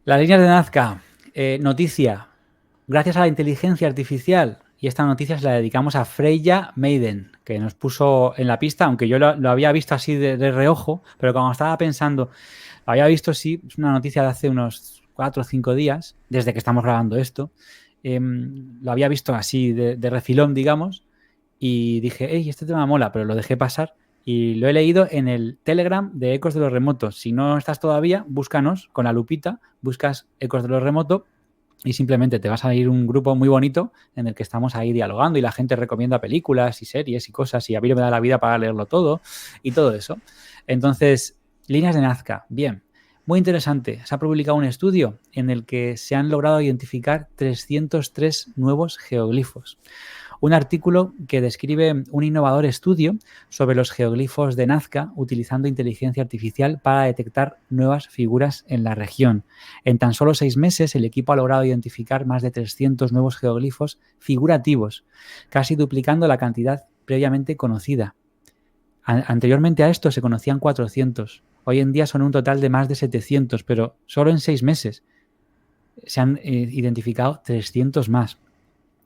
Las líneas de Nazca. Noticia. Gracias a la inteligencia artificial, y esta noticia se la dedicamos a Freya Maiden, que nos puso en la pista, aunque yo lo había visto así de reojo, pero cuando estaba pensando, lo había visto, sí, es una noticia de hace unos 4 o 5 días, desde que estamos grabando esto. Lo había visto así de refilón, digamos, y dije, hey, este tema mola, pero lo dejé pasar y lo he leído en el Telegram de Ecos de los Remotos. Si no estás todavía, búscanos con la lupita, buscas Ecos de los Remotos y simplemente te vas a ir un grupo muy bonito en el que estamos ahí dialogando y la gente recomienda películas y series y cosas y a mí no me da la vida para leerlo todo y todo eso. Entonces, líneas de Nazca, bien. Muy interesante. Se ha publicado un estudio en el que se han logrado identificar 303 nuevos geoglifos. Un artículo que describe un innovador estudio sobre los geoglifos de Nazca utilizando inteligencia artificial para detectar nuevas figuras en la región. En tan solo 6 meses, el equipo ha logrado identificar más de 300 nuevos geoglifos figurativos, casi duplicando la cantidad previamente conocida. Anteriormente a esto se conocían 400. Hoy en día son un total de más de 700, pero solo en 6 meses se han identificado 300 más.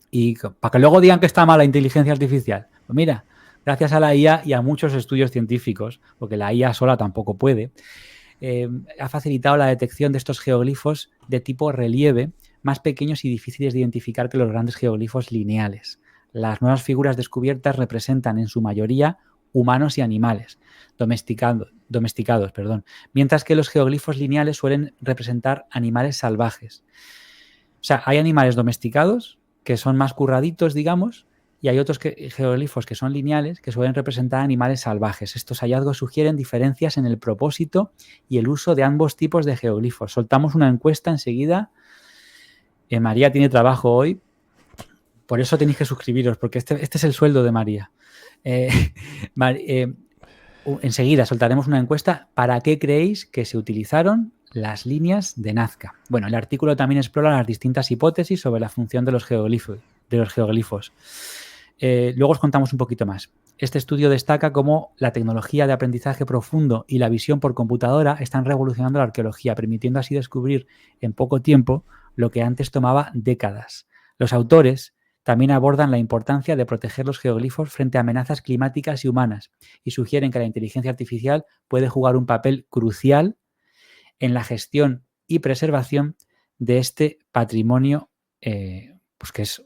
Y para que luego digan que está mala la inteligencia artificial. Pues mira, gracias a la IA y a muchos estudios científicos, porque la IA sola tampoco puede, ha facilitado la detección de estos geoglifos de tipo relieve, más pequeños y difíciles de identificar que los grandes geoglifos lineales. Las nuevas figuras descubiertas representan en su mayoría humanos y animales domesticados, mientras que los geoglifos lineales suelen representar animales salvajes. O sea, hay animales domesticados que son más curraditos, digamos, y hay otros geoglifos que son lineales que suelen representar animales salvajes. Estos hallazgos sugieren diferencias en el propósito y el uso de ambos tipos de geoglifos. Soltamos una encuesta enseguida. María tiene trabajo hoy, por eso tenéis que suscribiros, porque este es el sueldo de María. Enseguida soltaremos una encuesta. ¿Para qué creéis que se utilizaron las líneas de Nazca? Bueno, el artículo también explora las distintas hipótesis sobre la función de los geoglifos. Luego os contamos un poquito más. Este estudio destaca cómo la tecnología de aprendizaje profundo y la visión por computadora están revolucionando la arqueología, permitiendo así descubrir en poco tiempo lo que antes tomaba décadas. Los autores también abordan la importancia de proteger los geoglifos frente a amenazas climáticas y humanas y sugieren que la inteligencia artificial puede jugar un papel crucial en la gestión y preservación de este patrimonio, pues que es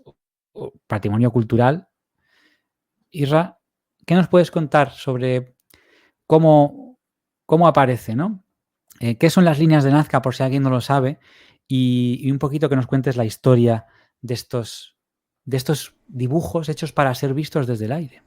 patrimonio cultural. Isra, ¿qué nos puedes contar sobre cómo aparece, ¿no? ¿Qué son las líneas de Nazca, por si alguien no lo sabe? Y un poquito que nos cuentes la historia de estos dibujos hechos para ser vistos desde el aire.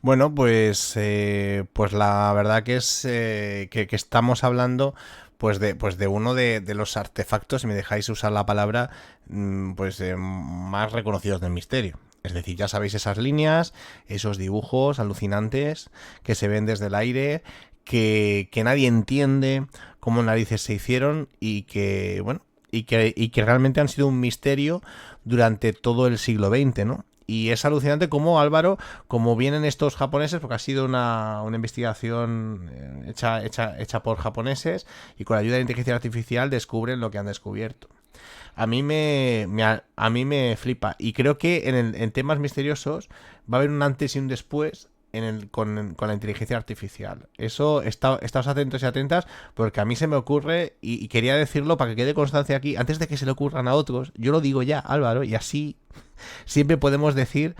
Bueno, pues la verdad que es que estamos hablando pues de uno de los artefactos, si me dejáis usar la palabra, más reconocidos del misterio. Es decir, ya sabéis esas líneas, esos dibujos alucinantes que se ven desde el aire, que nadie entiende cómo narices se hicieron y que, bueno, y que realmente han sido un misterio durante todo el siglo XX, ¿no? Y es alucinante cómo Álvaro, como vienen estos japoneses, porque ha sido una investigación hecha por japoneses y con la ayuda de la inteligencia artificial descubren lo que han descubierto. A mí me flipa y creo que en temas misteriosos va a haber un antes y un después con la inteligencia artificial. Eso, estáos atentos y atentas porque a mí se me ocurre y quería decirlo para que quede constancia aquí, antes de que se le ocurran a otros, yo lo digo ya, Álvaro, y así siempre podemos decir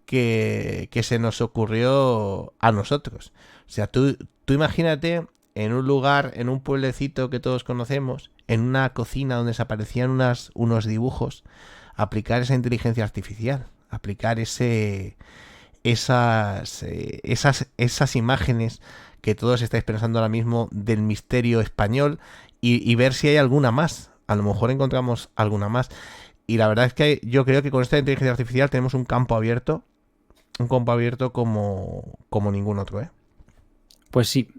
que se nos ocurrió a nosotros. O sea, tú imagínate en un lugar, en un pueblecito que todos conocemos, en una cocina donde se aparecían unos dibujos, aplicar esa inteligencia artificial, aplicar esas imágenes que todos estáis pensando ahora mismo del misterio español y ver si hay alguna más. A lo mejor encontramos alguna más. Y la verdad es que yo creo que con esta inteligencia artificial tenemos un campo abierto como ningún otro, ¿eh? Pues sí,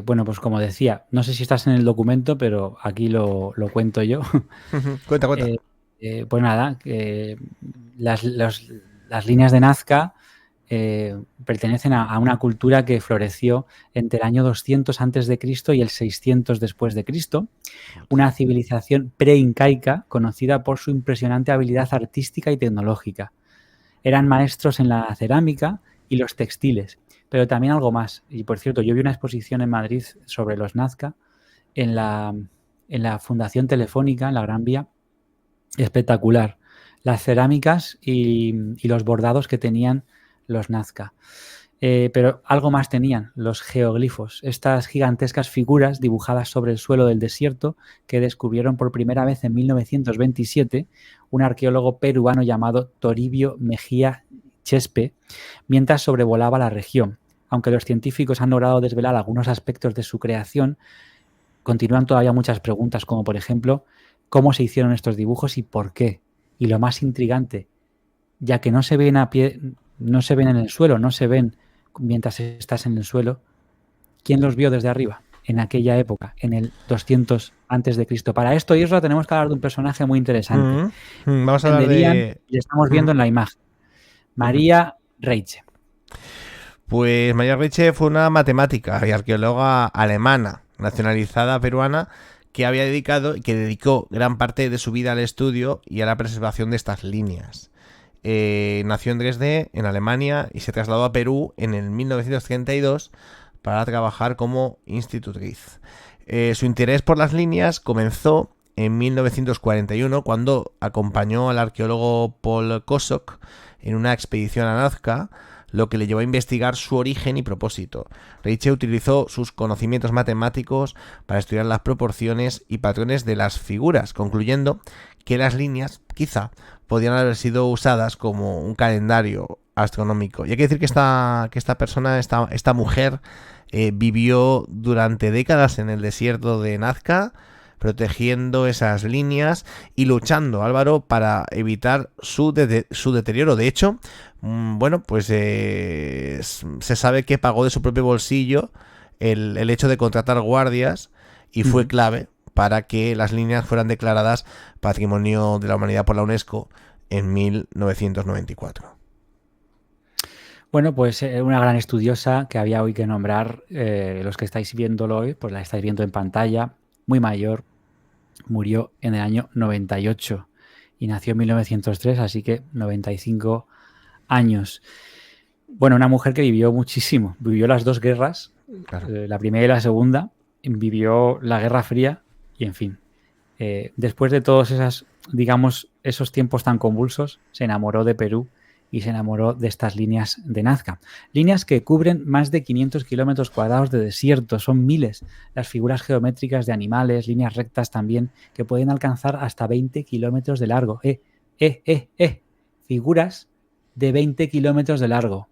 bueno, pues como decía, no sé si estás en el documento, pero aquí lo cuento yo. Cuenta, cuenta. Pues nada, las líneas de Nazca pertenecen a una cultura que floreció entre el año 200 antes de Cristo y el 600 después de Cristo, una civilización pre-incaica conocida por su impresionante habilidad artística y tecnológica. Eran maestros en la cerámica y los textiles, pero también algo más. Y por cierto, yo vi una exposición en Madrid sobre los Nazca en la Fundación Telefónica, en la Gran Vía, espectacular. Las cerámicas y los bordados que tenían los Nazca. Pero algo más tenían, los geoglifos, estas gigantescas figuras dibujadas sobre el suelo del desierto que descubrieron por primera vez en 1927 un arqueólogo peruano llamado Toribio Mejía Chespe, mientras sobrevolaba la región. Aunque los científicos han logrado desvelar algunos aspectos de su creación, continúan todavía muchas preguntas, como por ejemplo, ¿cómo se hicieron estos dibujos y por qué? Y lo más intrigante, ya que no se ven a pie, no se ven en el suelo, no se ven mientras estás en el suelo, ¿quién los vio desde arriba en aquella época, en el 200 antes de Cristo? Para esto, Isra, tenemos que hablar de un personaje muy interesante. Vamos a hablar de... Y estamos viendo en la imagen. María Reiche. Pues María Reiche fue una matemática y arqueóloga alemana, nacionalizada peruana, que dedicó gran parte de su vida al estudio y a la preservación de estas líneas. Nació en Dresde, en Alemania, y se trasladó a Perú en el 1932 para trabajar como institutriz. Su interés por las líneas comenzó en 1941 cuando acompañó al arqueólogo Paul Kosok en una expedición a Nazca, lo que le llevó a investigar su origen y propósito. Reiche utilizó sus conocimientos matemáticos para estudiar las proporciones y patrones de las figuras, concluyendo que las líneas quizá podían haber sido usadas como un calendario astronómico. Y hay que decir que esta persona, esta mujer, vivió durante décadas en el desierto de Nazca, protegiendo esas líneas y luchando, Álvaro, para evitar su deterioro. De hecho, bueno, pues se sabe que pagó de su propio bolsillo el hecho de contratar guardias y fue clave para que las líneas fueran declaradas Patrimonio de la Humanidad por la UNESCO en 1994. Bueno, pues una gran estudiosa que había hoy que nombrar, los que estáis viéndolo hoy, pues la estáis viendo en pantalla, muy mayor, murió en el año 98 y nació en 1903, así que 95 años. Bueno, una mujer que vivió muchísimo, vivió las dos guerras, claro. La primera y la segunda, vivió la Guerra Fría y, en fin, después de todos esos tiempos tan convulsos, se enamoró de Perú y se enamoró de estas líneas de Nazca. Líneas que cubren más de 500 kilómetros cuadrados de desierto, son miles las figuras geométricas de animales, líneas rectas también, que pueden alcanzar hasta 20 kilómetros de largo. Figuras de 20 kilómetros de largo.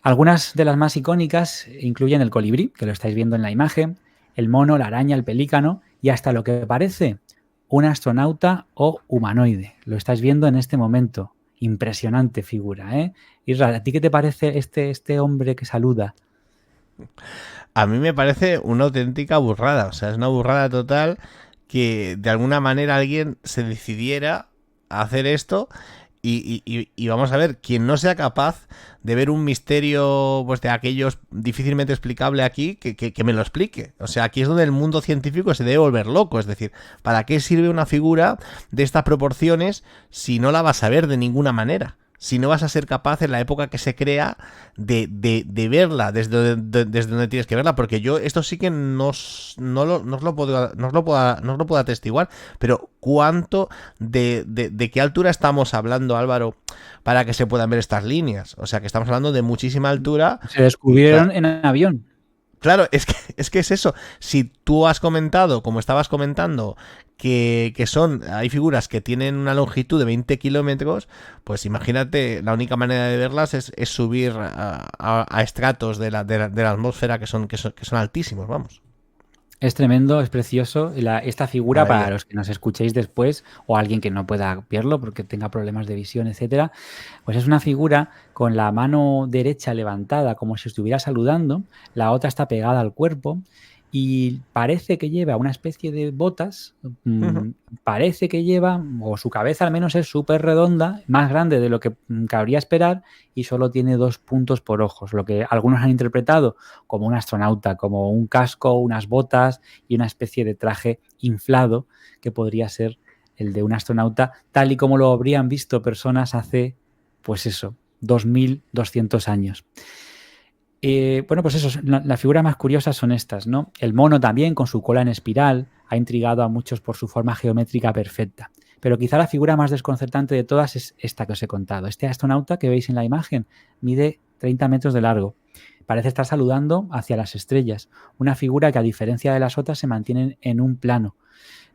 Algunas de las más icónicas incluyen el colibrí, que lo estáis viendo en la imagen, el mono, la araña, el pelícano y hasta lo que parece un astronauta o humanoide. Lo estáis viendo en este momento. Impresionante figura, ¿eh? Isra, ¿a ti qué te parece este hombre que saluda? A mí me parece una auténtica burrada, o sea, es una burrada total que de alguna manera alguien se decidiera a hacer esto y vamos a ver, quien no sea capaz de ver un misterio pues de aquellos difícilmente explicable aquí, que me lo explique. O sea, aquí es donde el mundo científico se debe volver loco, es decir, ¿para qué sirve una figura de estas proporciones si no la vas a ver de ninguna manera? Si no vas a ser capaz en la época que se crea de verla desde donde tienes que verla, porque yo esto sí que no lo puedo atestiguar, pero ¿cuánto de qué altura estamos hablando, Álvaro, para que se puedan ver estas líneas? O sea, que estamos hablando de muchísima altura. Se descubrieron en avión. Claro, es que es eso. Si tú has comentado, como estabas comentando, que hay figuras que tienen una longitud de 20 kilómetros, pues imagínate, la única manera de verlas es subir a estratos de la atmósfera que son altísimos, vamos. Es tremendo, es precioso. Esta figura, para los que nos escuchéis después o alguien que no pueda verlo porque tenga problemas de visión, etcétera, pues es una figura con la mano derecha levantada como si estuviera saludando, la otra está pegada al cuerpo y parece que lleva una especie de botas, Ujú. parece que lleva, o su cabeza al menos es súper redonda, más grande de lo que cabría esperar, y solo tiene 2 puntos por ojos, lo que algunos han interpretado como un astronauta, como un casco, unas botas y una especie de traje inflado que podría ser el de un astronauta, tal y como lo habrían visto personas hace, pues eso, 2200 años. Bueno, pues eso, las figuras más curiosas son estas, ¿no? El mono también, con su cola en espiral, ha intrigado a muchos por su forma geométrica perfecta. Pero quizá la figura más desconcertante de todas es esta que os he contado. Este astronauta que veis en la imagen mide 30 metros de largo. Parece estar saludando hacia las estrellas. Una figura que, a diferencia de las otras, se mantiene en un plano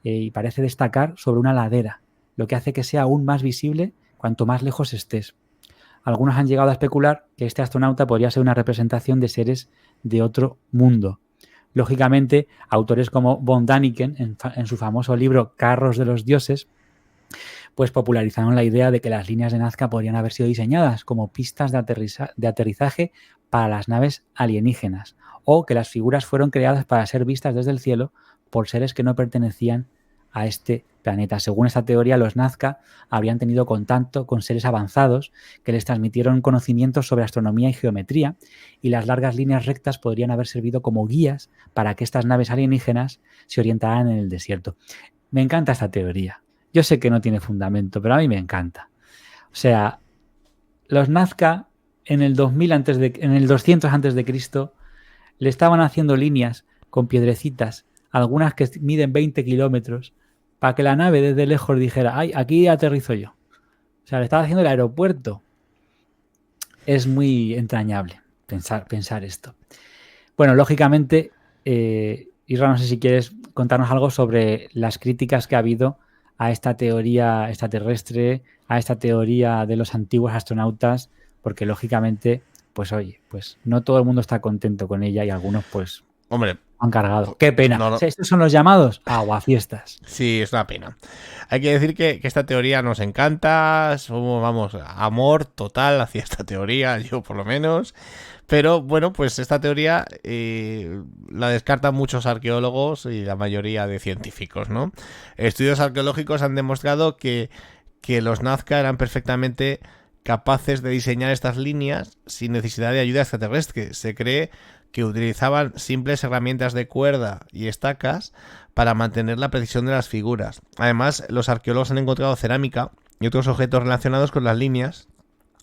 y parece destacar sobre una ladera, lo que hace que sea aún más visible cuanto más lejos estés. Algunos han llegado a especular que este astronauta podría ser una representación de seres de otro mundo. Lógicamente, autores como von Däniken, en su famoso libro Carros de los Dioses, pues popularizaron la idea de que las líneas de Nazca podrían haber sido diseñadas como pistas de aterrizaje para las naves alienígenas, o que las figuras fueron creadas para ser vistas desde el cielo por seres que no pertenecían a este planeta. Según esta teoría, los Nazca habrían tenido contacto con seres avanzados que les transmitieron conocimientos sobre astronomía y geometría, y las largas líneas rectas podrían haber servido como guías para que estas naves alienígenas se orientaran en el desierto. Me encanta esta teoría. Yo sé que no tiene fundamento, pero a mí me encanta. O sea, los Nazca en el 2000 en el 200 antes de Cristo le estaban haciendo líneas con piedrecitas, algunas que miden 20 kilómetros, para que la nave desde lejos dijera, ay, aquí aterrizo yo. O sea, le estaba haciendo el aeropuerto. Es muy entrañable pensar esto. Bueno, lógicamente, Isra, no sé si quieres contarnos algo sobre las críticas que ha habido a esta teoría extraterrestre, a esta teoría de los antiguos astronautas, porque lógicamente, pues oye, pues no todo el mundo está contento con ella y algunos pues Hombre, han cargado. Qué pena. no, O sea, estos son los llamados aguafiestas. sí, es una pena. Hay que decir que esta teoría nos encanta, somos, vamos, amor total hacia esta teoría, yo por lo menos. Pero bueno, pues esta teoría la descartan muchos arqueólogos y la mayoría de científicos, ¿no? Estudios arqueológicos han demostrado que los Nazca eran perfectamente capaces de diseñar estas líneas sin necesidad de ayuda extraterrestre. Se cree que utilizaban simples herramientas de cuerda y estacas para mantener la precisión de las figuras. Además, los arqueólogos han encontrado cerámica y otros objetos relacionados con las líneas,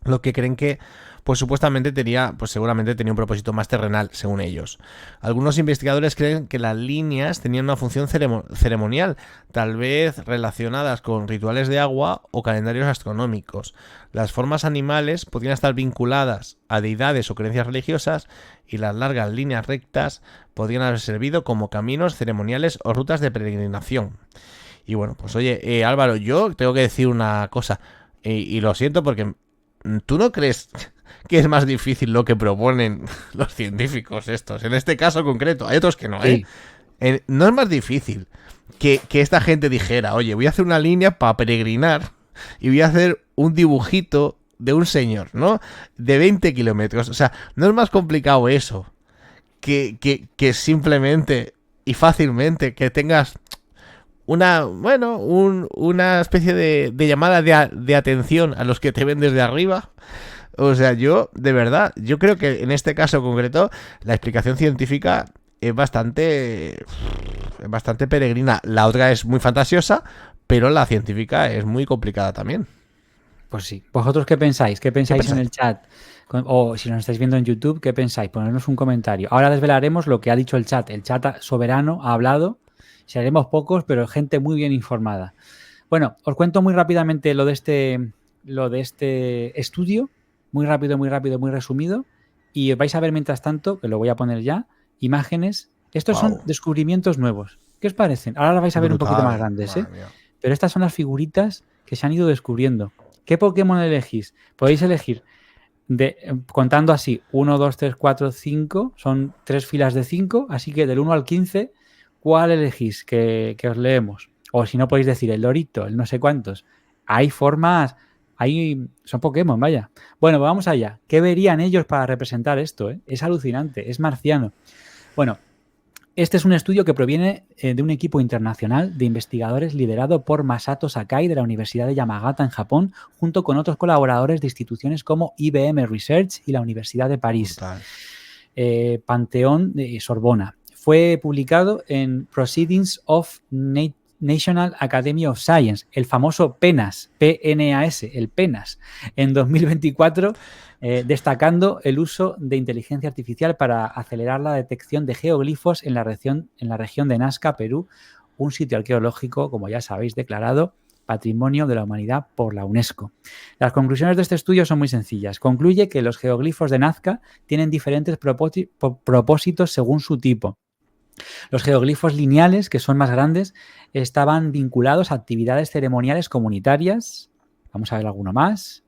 lo que creen que pues supuestamente tenía, pues seguramente tenía un propósito más terrenal, según ellos. Algunos investigadores creen que las líneas tenían una función ceremonial, tal vez relacionadas con rituales de agua o calendarios astronómicos. Las formas animales podrían estar vinculadas a deidades o creencias religiosas, y las largas líneas rectas podrían haber servido como caminos ceremoniales o rutas de peregrinación. Y bueno, pues oye, Álvaro, yo tengo que decir una cosa, y lo siento porque ¿tú no crees que es más difícil lo que proponen los científicos estos? En este caso concreto, hay otros que no, ¿eh? Sí. No es más difícil que esta gente dijera, oye, voy a hacer una línea para peregrinar y voy a hacer un dibujito de un señor, ¿no? De 20 kilómetros. O sea, no es más complicado eso que simplemente y fácilmente que tengas una especie de llamada de atención a los que te ven desde arriba. O sea, yo, de verdad, yo creo que en este caso concreto, la explicación científica es bastante peregrina. La otra es muy fantasiosa, pero la científica es muy complicada también. Pues sí. ¿Vosotros qué pensáis? ¿Qué ¿Qué pensáis en pensáis? el chat? O si nos estáis viendo en YouTube, ¿qué pensáis? Ponernos un comentario. Ahora desvelaremos lo que ha dicho el chat. El chat soberano ha hablado. Seremos pocos, pero gente muy bien informada. Bueno, os cuento muy rápidamente lo de este estudio. Muy rápido, muy resumido. Y vais a ver mientras tanto, que lo voy a poner ya, imágenes. Estos son Wow, descubrimientos nuevos. ¿Qué os parecen? Ahora las vais a ver un poquito más brutal, grandes, ¿eh? madre mía. Pero estas son las figuritas que se han ido descubriendo. ¿Qué Pokémon elegís? Podéis elegir contando así, 1, 2, 3, 4, 5, son 3 filas de 5, así que del 1 al 15, ¿cuál elegís que os leemos? O si no podéis decir el Dorito, el no sé cuántos. Hay formas, son Pokémon, vaya. Bueno, pues vamos allá. ¿Qué verían ellos para representar esto? Es alucinante, es marciano. Bueno, Este es un estudio que proviene de un equipo internacional de investigadores liderado por Masato Sakai de la Universidad de Yamagata en Japón, junto con otros colaboradores de instituciones como IBM Research y la Universidad de París, Brutal. Panteón de Sorbona. Fue publicado en Proceedings of National Academy of Science, el famoso PNAS, PNAS, el PNAS, en 2024, destacando el uso de inteligencia artificial para acelerar la detección de geoglifos en la región de Nazca, Perú, un sitio arqueológico, como ya sabéis, declarado Patrimonio de la Humanidad por la UNESCO. Las conclusiones de este estudio son muy sencillas. Concluye que los geoglifos de Nazca tienen diferentes propósitos según su tipo. Los geoglifos lineales, que son más grandes, estaban vinculados a actividades ceremoniales comunitarias. Vamos a ver alguno más.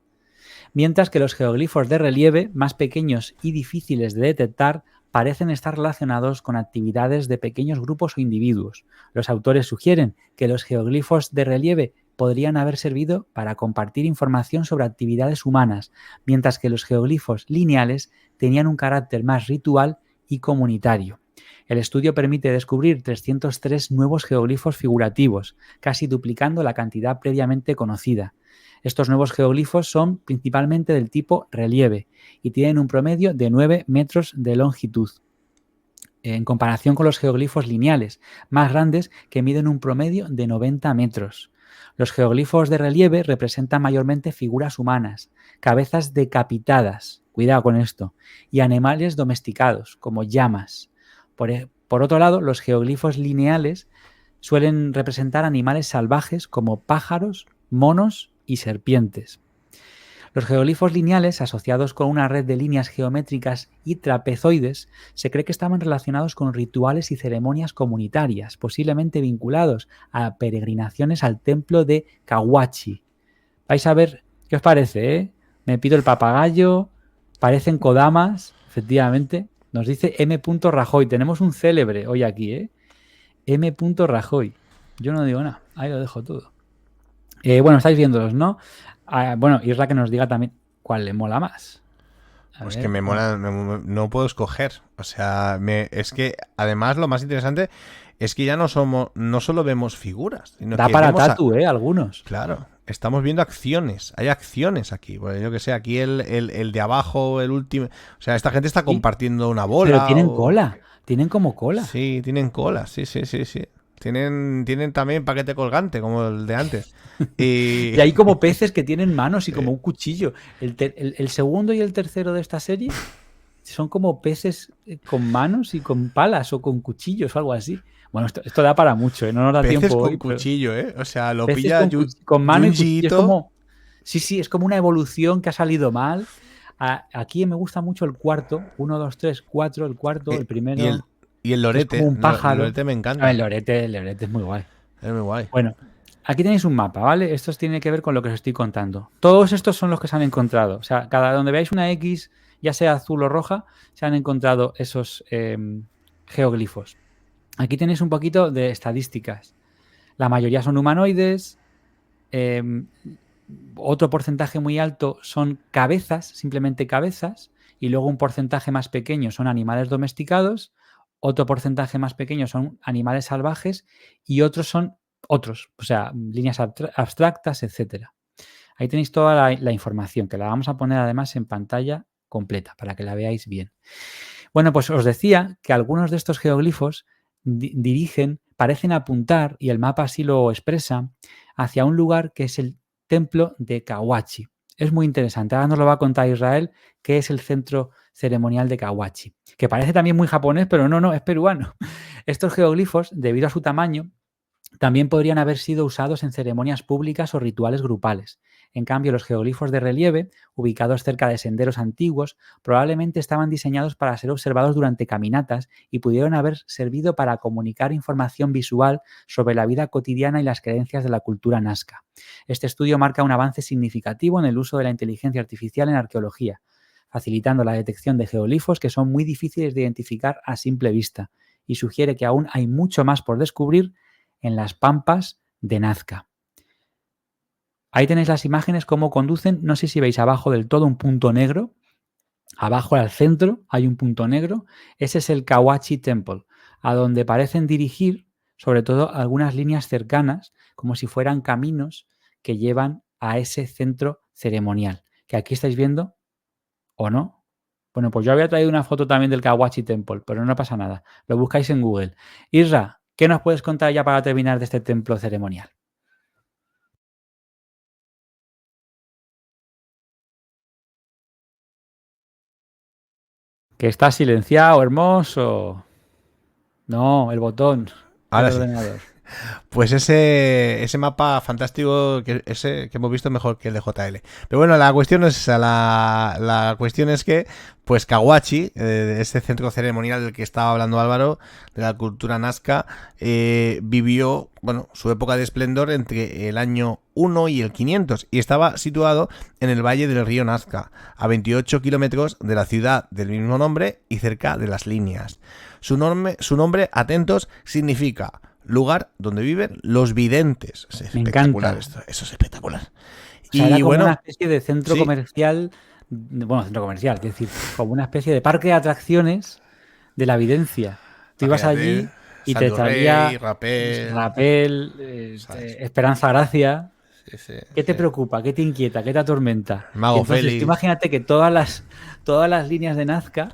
Mientras que los geoglifos de relieve, más pequeños y difíciles de detectar, parecen estar relacionados con actividades de pequeños grupos o individuos. Los autores sugieren que los geoglifos de relieve podrían haber servido para compartir información sobre actividades humanas, mientras que los geoglifos lineales tenían un carácter más ritual y comunitario. El estudio permite descubrir 303 nuevos geoglifos figurativos, casi duplicando la cantidad previamente conocida. Estos nuevos geoglifos son principalmente del tipo relieve y tienen un promedio de 9 metros de longitud, en comparación con los geoglifos lineales, más grandes, que miden un promedio de 90 metros. Los geoglifos de relieve representan mayormente figuras humanas, cabezas decapitadas, cuidado con esto, y animales domesticados, como llamas. Por otro lado, los geoglifos lineales suelen representar animales salvajes como pájaros, monos y serpientes. Los geoglifos lineales, asociados con una red de líneas geométricas y trapezoides, se cree que estaban relacionados con rituales y ceremonias comunitarias, posiblemente vinculados a peregrinaciones al templo de Kawachi. Vais a ver qué os parece, ¿eh? Me pido el papagayo, parecen kodamas, efectivamente. Nos dice M. Rajoy. Tenemos un célebre hoy aquí, ¿eh? M. Rajoy. Yo no digo nada, ahí lo dejo todo. Bueno, estáis viéndolos, ¿no? Bueno, Isra que nos diga también cuál le mola más. Pues que me mola, no puedo escoger. O sea, es que además lo más interesante es que ya no solo vemos figuras, sino da que para vemos tatu, algunos. Claro, estamos viendo acciones. Hay acciones aquí. Pues yo que sé, aquí el de abajo, el último. O sea, esta gente está compartiendo una bola. Pero tienen cola. Tienen como cola. Sí, tienen cola. Sí. Tienen también paquete colgante, como el de antes. Y hay como peces que tienen manos y como un cuchillo. El segundo y el tercero de esta serie son como peces con manos y con palas o con cuchillos o algo así. Bueno, esto da para mucho, ¿eh? No nos da peces tiempo con hoy. Cuchillo, ¿eh? O sea, lo peces pilla con mano y cuchillo. Es como, sí, es como una evolución que ha salido mal. Aquí me gusta mucho el cuarto. 1, 2, 3, 4, el cuarto, el primero. Y el lorete. Es como un pájaro. El lorete me encanta. El lorete es muy guay. Es muy guay. Bueno, aquí tenéis un mapa, ¿vale? Esto tiene que ver con lo que os estoy contando. Todos estos son los que se han encontrado. O sea, cada donde veáis una X, ya sea azul o roja, se han encontrado esos geoglifos. Aquí tenéis un poquito de estadísticas. La mayoría son humanoides. Otro porcentaje muy alto son cabezas, simplemente cabezas. Y luego un porcentaje más pequeño son animales domesticados. Otro porcentaje más pequeño son animales salvajes. Y otros son otros, o sea, líneas abstractas, etcétera. Ahí tenéis toda la información, que la vamos a poner además en pantalla completa para que la veáis bien. Bueno, pues os decía que algunos de estos geoglifos parecen apuntar, y el mapa así lo expresa, hacia un lugar que es el templo de Kawachi. Es muy interesante. Ahora nos lo va a contar Israel, que es el centro ceremonial de Kawachi, que parece también muy japonés, pero no, es peruano. Estos geoglifos, debido a su tamaño, también podrían haber sido usados en ceremonias públicas o rituales grupales. En cambio, los geoglifos de relieve, ubicados cerca de senderos antiguos, probablemente estaban diseñados para ser observados durante caminatas y pudieron haber servido para comunicar información visual sobre la vida cotidiana y las creencias de la cultura nazca. Este estudio marca un avance significativo en el uso de la inteligencia artificial en arqueología, facilitando la detección de geoglifos que son muy difíciles de identificar a simple vista, y sugiere que aún hay mucho más por descubrir en las pampas de Nazca. Ahí tenéis las imágenes, cómo conducen. No sé si veis abajo del todo un punto negro. Abajo al centro hay un punto negro. Ese es el Kawachi Temple. a donde parecen dirigir sobre todo algunas líneas cercanas, como si fueran caminos que llevan a ese centro ceremonial, que aquí estáis viendo, ¿o no? Bueno, pues yo había traído una foto también del Kawachi Temple, pero no pasa nada. Lo buscáis en Google. Isra, ¿qué nos puedes contar ya para terminar de este templo ceremonial? Que está silenciado, hermoso. No, el botón del Ahora sí. ordenador. Pues ese mapa fantástico, ese que hemos visto es mejor que el de JL. Pero bueno, la cuestión no es esa. La cuestión es que, pues Kawachi, este centro ceremonial del que estaba hablando Álvaro, de la cultura nazca, vivió, bueno, su época de esplendor entre el año 1 y el 500 y estaba situado en el valle del río Nazca, a 28 kilómetros de la ciudad del mismo nombre y cerca de las líneas. Su nombre, atentos, significa lugar donde viven los videntes. Es Me espectacular encanta. esto, eso es espectacular. O sea, era Y como una bueno, especie de centro sí, comercial, bueno, centro comercial, es decir, como una especie de parque de atracciones de la evidencia. Tú ibas imagínate, allí y te Saldo Rey, traía Rapel, Rapel, ¿sabes? Esperanza Gracia. Sí, sí, ¿Qué te sí. preocupa? ¿Qué te inquieta? ¿Qué te atormenta? Y Mago entonces tú Félix. imagínate que todas las líneas de Nazca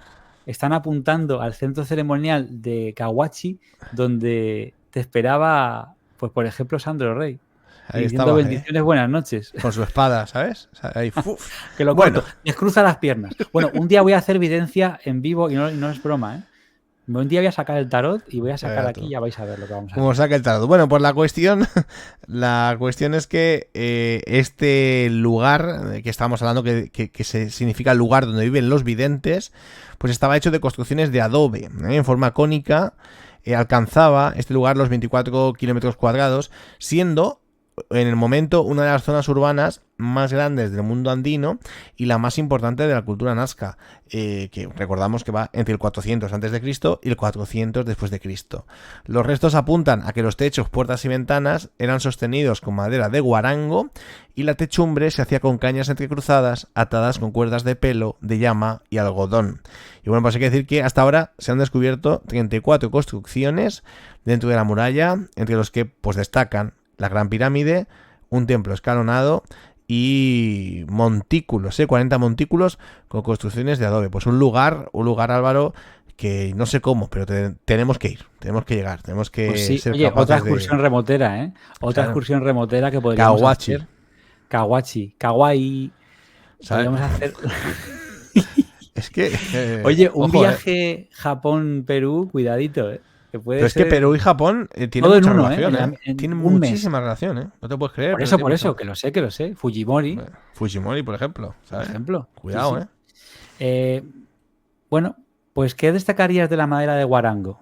están apuntando al centro ceremonial de Kawachi, donde te esperaba, pues por ejemplo, Sandro Rey, y Ahí diciendo estaba, bendiciones, buenas noches. con su espada, ¿sabes? O sea, ahí, ¡fuf! Que lo Bueno, corto, descruza las piernas. Bueno, un día voy a hacer evidencia en vivo y no es broma, ¿eh? Un día voy a sacar el tarot y voy a sacar aquí y ya vais a ver lo que vamos a como ver. saca el tarot. Bueno, pues la cuestión es que este lugar que estábamos hablando, que significa lugar donde viven los videntes, pues estaba hecho de construcciones de adobe, en forma cónica. Alcanzaba este lugar los 24 kilómetros cuadrados, siendo en el momento una de las zonas urbanas más grandes del mundo andino y la más importante de la cultura nazca, que recordamos que va entre el 400 a.C. y el 400 después de Cristo. Los restos apuntan a que los techos, puertas y ventanas eran sostenidos con madera de guarango y la techumbre se hacía con cañas entrecruzadas atadas con cuerdas de pelo, de llama y algodón. Y bueno, pues hay que decir que hasta ahora se han descubierto 34 construcciones dentro de la muralla, entre los que pues destacan la Gran Pirámide, un templo escalonado y montículos, 40 montículos con construcciones de adobe. Pues un lugar, Álvaro, que no sé cómo, pero tenemos que ir, tenemos que llegar, tenemos que Pues sí, ser oye, otra capaces excursión de... remotera, ¿eh? Otra Claro, excursión remotera que podríamos Kawachi, hacer. Kawachi, kawaii. ¿sabes? Podríamos hacer. Es que, Oye, un ojo, viaje Japón-Perú, cuidadito, ¿eh? Que pero puede es que ser Perú y Japón tienen todo en mucha uno, ¿eh? relación, En tienen un mes. muchísima relación, No te puedes creer, Por pero eso, tienen mucha... que lo sé. Fujimori, Fujimori, por ejemplo, por ¿sabes? ejemplo. Sí, Cuidado, sí. Bueno, pues ¿qué destacarías de la madera de guarango?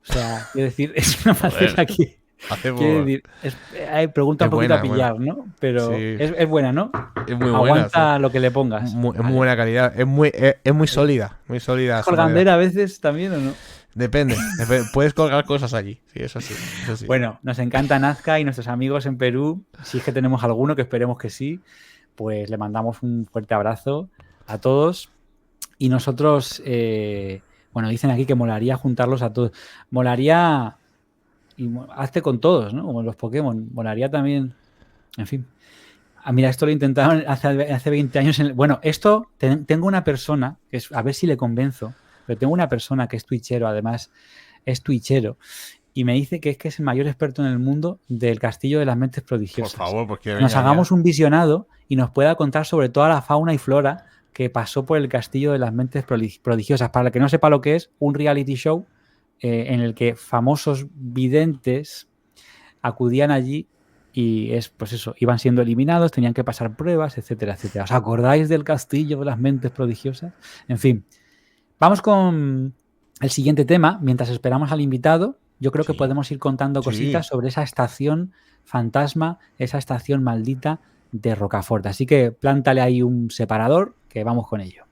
O sea, quiero decir, es una Joder, madera que, quiero hacemos... decir, pregunta Es un poquito a buena, pillar, ¿no? Pero sí, es buena, ¿no? es muy buena, sí. Aguanta lo que le pongas. Es muy Vale. buena calidad, es muy sólida, muy ¿Es sólida su madera. colgandera a veces también o no? Puedes colgar cosas allí, sí, eso sí, eso sí. Bueno, nos encanta Nazca y nuestros amigos en Perú, si es que tenemos alguno, que esperemos que sí, pues le mandamos un fuerte abrazo a todos. Y nosotros, bueno, dicen aquí que molaría juntarlos a todos. Molaría, hazte con todos, ¿no? Como los Pokémon. Molaría también, en fin. Ah, mira, esto lo intentaron hace 20 años. Bueno, esto, tengo una persona, que es, a ver si le convenzo, pero tengo una persona que es twitchero, además, es twitchero, y me dice que es el mayor experto en el mundo del Castillo de las Mentes Prodigiosas. Por favor, porque que nos hagamos un visionado y nos pueda contar sobre toda la fauna y flora que pasó por el Castillo de las Mentes Prodigiosas. Para el que no sepa lo que es, un reality show en el que famosos videntes acudían allí y pues eso, iban siendo eliminados, tenían que pasar pruebas, etcétera, etcétera. ¿Os acordáis del Castillo de las Mentes Prodigiosas? En fin, vamos con el siguiente tema. Mientras esperamos al invitado, yo creo que podemos ir contando cositas sobre esa estación fantasma, esa estación maldita de Rocafort. Así que plántale ahí un separador, que vamos con ello.